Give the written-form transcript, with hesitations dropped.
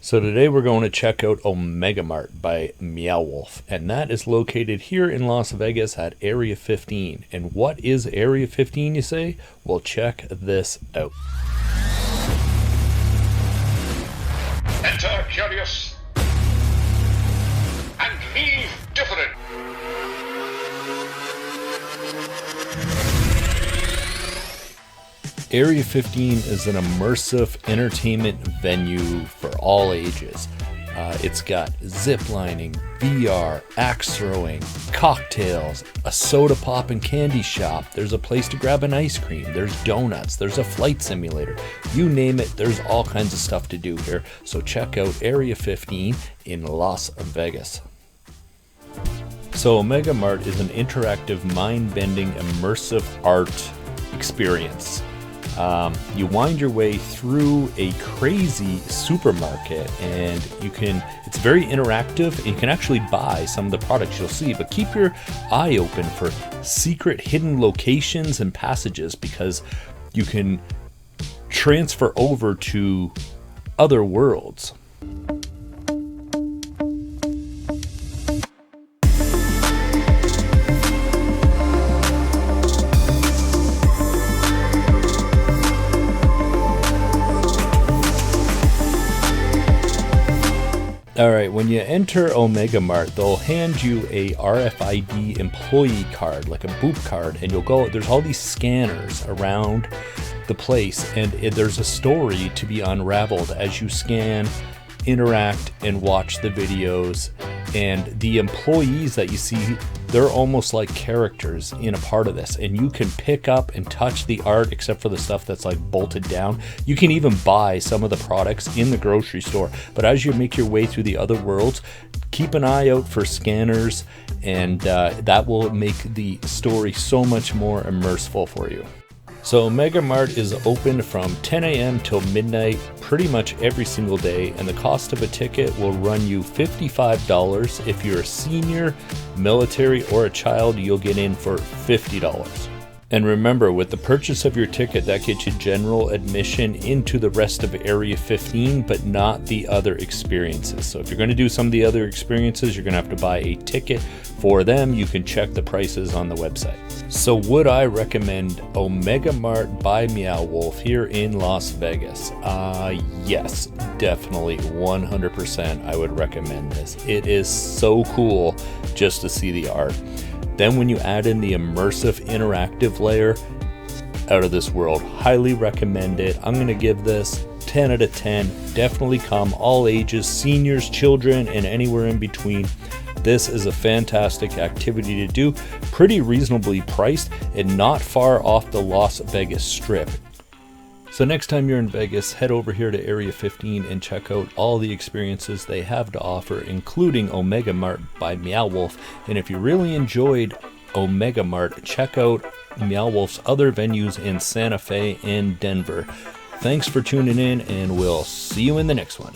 So today we're going to check out Omega Mart by Meow Wolf, and that is located here in Las Vegas at Area 15. And what is Area 15, you say? Well, check this out. Enter curious and leave different. Area 15 is an immersive entertainment venue for all ages. It's got zip lining, VR, axe throwing, cocktails, a soda pop and candy shop. There's a place to grab an ice cream. There's donuts. There's a flight simulator. You name it, there's all kinds of stuff to do here. So check out Area 15 in Las Vegas. So Omega Mart is an interactive, mind-bending, immersive art experience. You wind your way through a crazy supermarket, and it's very interactive, and you can actually buy some of the products you'll see, but keep your eye open for secret hidden locations and passages, because you can transfer over to other worlds. Alright, when you enter Omega Mart, they'll hand you a RFID employee card, like a boop card, and there's all these scanners around the place, and there's a story to be unraveled as you scan, interact, and watch the videos. And the employees that you see, they're almost like characters in a part of this, and you can pick up and touch the art, except for the stuff that's like bolted down. You can even buy some of the products in the grocery store, but as you make your way through the other worlds, keep an eye out for scanners, and that will make the story so much more immersive for you. So Omega Mart is open from 10 a.m. till midnight pretty much every single day, and the cost of a ticket will run you $55. If you're a senior, military, or a child, you'll get in for $50. And remember, with the purchase of your ticket, that gets you general admission into the rest of Area 15, but not the other experiences. So if you're going to do some of the other experiences, you're going to have to buy a ticket for them. You can check the prices on the website. So would I recommend Omega Mart by Meow Wolf here in Las Vegas? Yes, definitely 100% I would recommend this. It is so cool just to see the art. Then when you add in the immersive interactive layer, out of this world. Highly recommend it. I'm going to give this 10 out of 10. Definitely come, all ages, seniors, children, and anywhere in between. This is a fantastic activity to do, pretty reasonably priced and not far off the Las Vegas Strip. So next time you're in Vegas, head over here to Area 15 and check out all the experiences they have to offer, including Omega Mart by Meow Wolf. And if you really enjoyed Omega Mart, check out Meow Wolf's other venues in Santa Fe and Denver. Thanks for tuning in, and we'll see you in the next one.